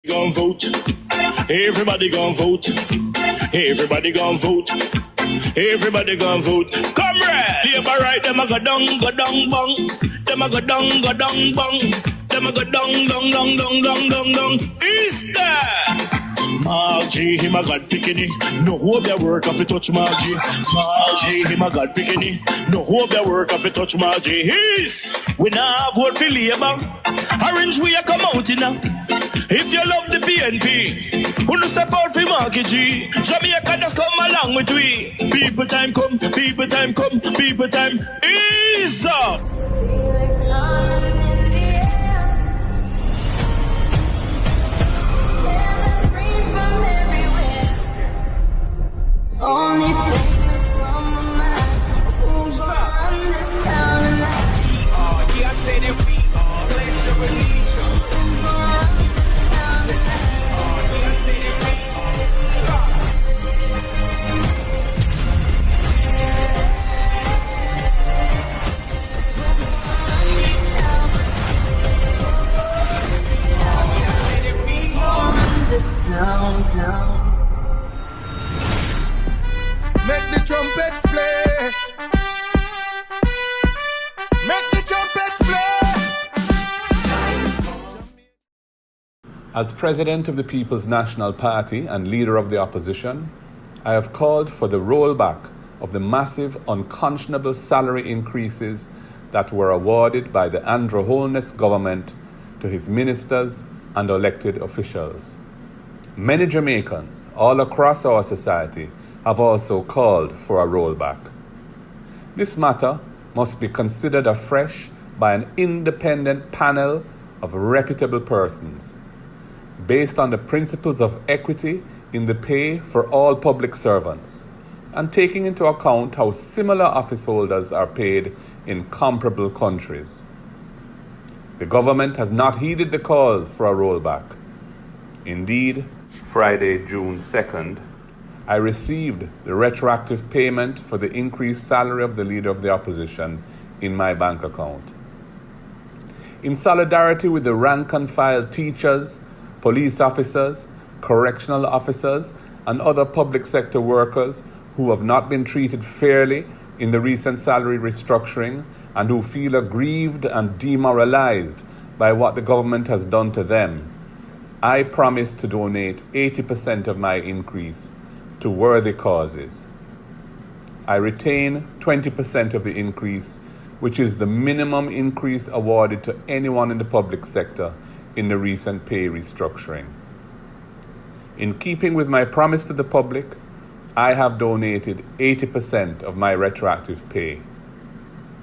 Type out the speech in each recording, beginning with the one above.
Gon' vote. Everybody gon' vote. Everybody gon' vote. Everybody gon' vote. Comrade! Labor right, them a go down, bong. Them a go down, bong. Them a go down. Is that? Margie, him a God picking. No hope their work if you touch Margie. Margie, him a God picking. No hope their work if you touch Margie. We now vote for Labour. Orange we a come out in now. If you love the PNP, who no step out for Marky G. Jamaica just come along with we. People time come, people time come, people time is up. Only thing that's on my mind is who's gonna run this town tonight. Yeah, I say that we are. Pledge your allegiance. Who's gonna run this town tonight? Yeah, I say that we are. We gonna run this town. Make the trumpets play. Make the trumpets play. As President of the People's National Party and Leader of the Opposition, I have called for the rollback of the massive, unconscionable salary increases that were awarded by the Andrew Holness government to his ministers and elected officials. Many Jamaicans all across our society have also called for a rollback. This matter must be considered afresh by an independent panel of reputable persons, based on the principles of equity in the pay for all public servants, and taking into account how similar office holders are paid in comparable countries. The government has not heeded the calls for a rollback. Indeed, Friday, June 2nd, I received the retroactive payment for the increased salary of the Leader of the Opposition in my bank account. In solidarity with the rank-and-file teachers, police officers, correctional officers, and other public sector workers who have not been treated fairly in the recent salary restructuring and who feel aggrieved and demoralized by what the government has done to them, I promise to donate 80% of my increase to worthy causes. I retain 20% of the increase, which is the minimum increase awarded to anyone in the public sector in the recent pay restructuring. In keeping with my promise to the public, I have donated 80% of my retroactive pay,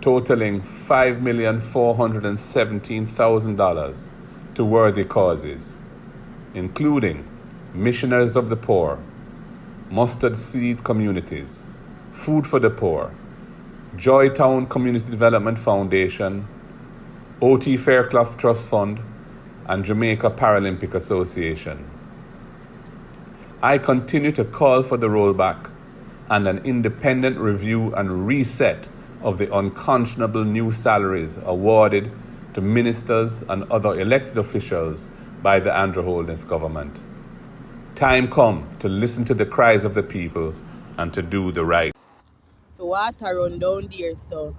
totaling $5,417,000 to worthy causes, including Missioners of the Poor, Mustard Seed Communities, Food for the Poor, Joytown Community Development Foundation, O.T. Fairclough Trust Fund, and Jamaica Paralympic Association. I continue to call for the rollback and an independent review and reset of the unconscionable new salaries awarded to ministers and other elected officials by the Andrew Holness government. Time come to listen to the cries of the people and to do the right. The water run down there, so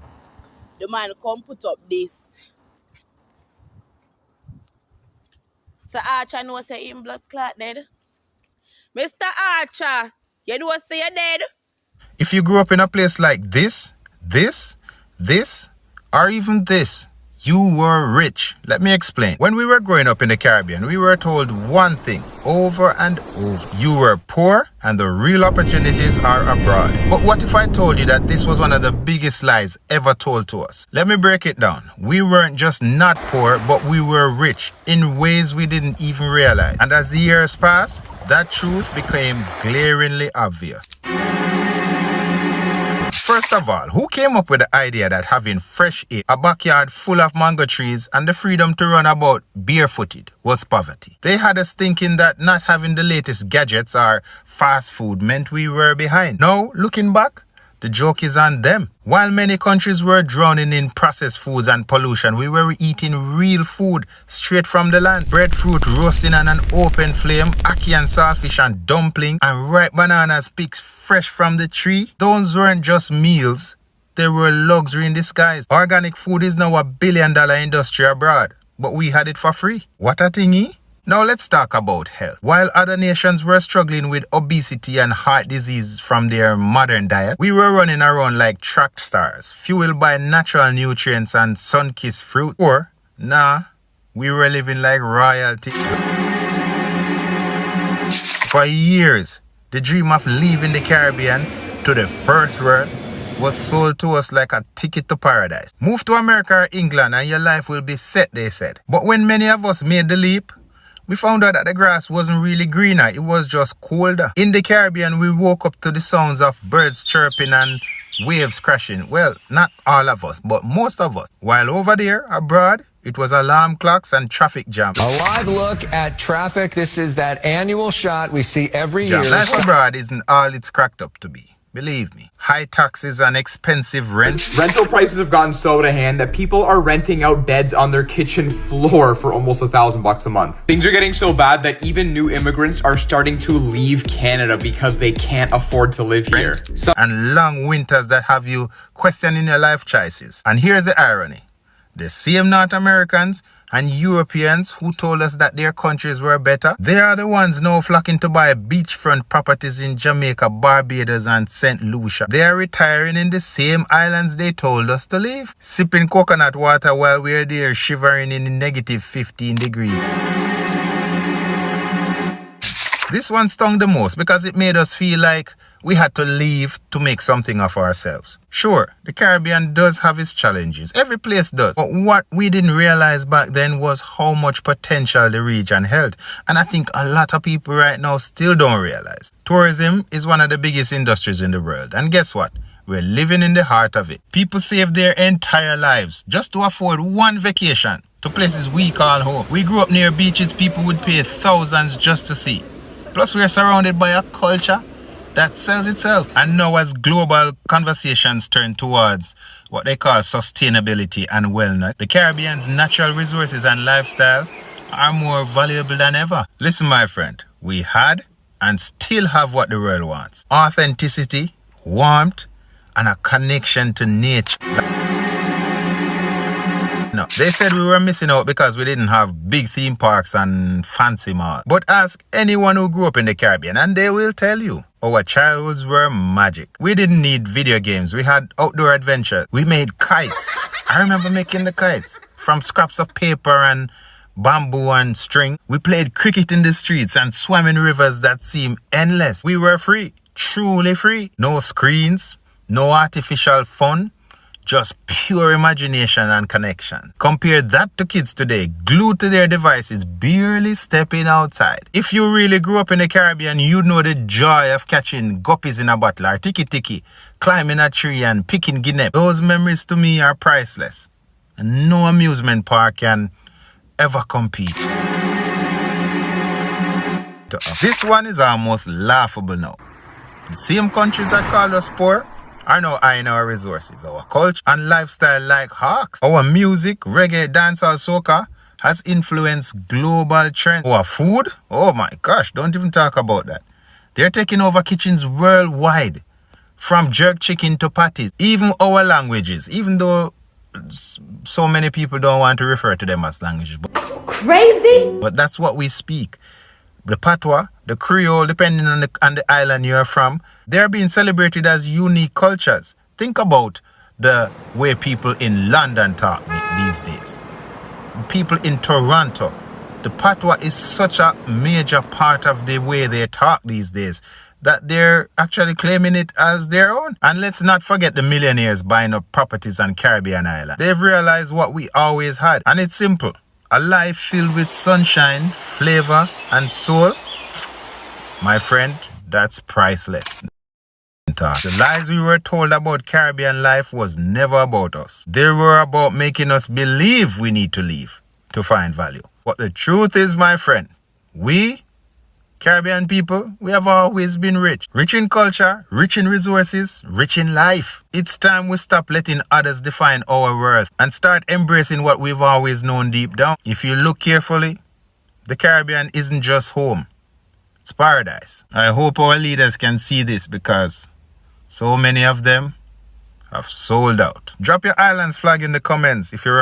the man come put up this. So Archer know say him blood clot dead. Mr. Archer, you know say you're dead? If you grew up in a place like this, or even this, you were rich. Let me explain. When we were growing up in the Caribbean, we were told one thing over and over. You were poor and the real opportunities are abroad. But what if I told you that this was one of the biggest lies ever told to us? Let me break it down. We weren't just not poor, but we were rich in ways we didn't even realize. And as the years passed, that truth became glaringly obvious. First of all, who came up with the idea that having fresh air, a backyard full of mango trees, and the freedom to run about barefooted was poverty? They had us thinking that not having the latest gadgets or fast food meant we were behind. Now, looking back, The joke is on them. While many countries were drowning in processed foods and pollution, we were eating real food straight from the land. Breadfruit roasting on an open flame, ackee and saltfish and dumpling, and ripe bananas picked fresh from the tree. Those weren't just meals, they were luxury in disguise. Organic food is now $1 billion industry abroad, but we had it for free. What a thingy. Now let's talk about health. While other nations were struggling with obesity and heart disease from their modern diet, we were running around like track stars, fueled by natural nutrients and sun-kissed fruit. Or, nah, we were living like royalty. For years, the dream of leaving the Caribbean to the first world was sold to us like a ticket to paradise. Move to America or England and your life will be set, they said. But when many of us made the leap, we found out that the grass wasn't really greener, it was just colder. In the Caribbean, we woke up to the sounds of birds chirping and waves crashing. Well, not all of us, but most of us. While over there, abroad, it was alarm clocks and traffic jams. A live look at traffic. This is that annual shot we see every year. Life abroad isn't all it's cracked up to be. Believe me, high taxes and expensive rent. Rental prices have gotten so out of hand that people are renting out beds on their kitchen floor for almost $1,000 a month. Things are getting so bad that even new immigrants are starting to leave Canada because they can't afford to live here. And long winters that have you questioning your life choices. And here's the irony. The same North Americans and Europeans who told us that their countries were better, they are the ones now flocking to buy beachfront properties in Jamaica, Barbados and St. Lucia. They are retiring in the same islands they told us to leave, sipping coconut water while we're there shivering in negative 15 degrees. This one stung the most because it made us feel like we had to leave to make something of ourselves. Sure, the Caribbean does have its challenges. Every place does. But what we didn't realize back then was how much potential the region held. And I think a lot of people right now still don't realize. Tourism is one of the biggest industries in the world. And guess what? We're living in the heart of it. People save their entire lives just to afford one vacation to places we call home. We grew up near beaches people would pay thousands just to see. Plus, we are surrounded by a culture that sells itself. And now as global conversations turn towards what they call sustainability and wellness, the Caribbean's natural resources and lifestyle are more valuable than ever. Listen, my friend, we had and still have what the world wants. Authenticity, warmth, and a connection to nature. No, they said we were missing out because we didn't have big theme parks and fancy malls. But ask anyone who grew up in the Caribbean and they will tell you our childhoods were magic. We didn't need video games. We had outdoor adventures. We made kites. I remember making the kites from scraps of paper and bamboo and string. We played cricket in the streets and swam in rivers that seemed endless. We were free, truly free. No screens, no artificial fun. Just pure imagination and connection. Compare that to kids today, glued to their devices, barely stepping outside. If you really grew up in the Caribbean, you'd know the joy of catching guppies in a bottle or tiki-tiki, climbing a tree and picking guinea. Those memories to me are priceless. And no amusement park can ever compete. This one is almost laughable now. The same countries that call us poor are now eyeing our resources, our culture and lifestyle like hawks. Our music, reggae, dancehall, soca has influenced global trends. Our food, oh my gosh, don't even talk about that. They're taking over kitchens worldwide, from jerk chicken to patties. Even our languages, even though so many people don't want to refer to them as languages. Are you crazy? But that's what we speak. The patois, the Creole, depending on the island you're from, they're being celebrated as unique cultures. Think about the way people in London talk these days. People in Toronto. The patois is such a major part of the way they talk these days that they're actually claiming it as their own. And let's not forget the millionaires buying up properties on Caribbean islands. They've realized what we always had. And it's simple. A life filled with sunshine, flavor, and soul. My friend, that's priceless. The lies we were told about Caribbean life was never about us. They were about making us believe we need to leave to find value. But the truth is, my friend, we Caribbean people, we have always been rich. Rich in culture, rich in resources, rich in life. It's time we stop letting others define our worth and start embracing what we've always known deep down. If you look carefully, the Caribbean isn't just home. It's paradise. I hope our leaders can see this because so many of them have sold out. Drop your island's flag in the comments if you're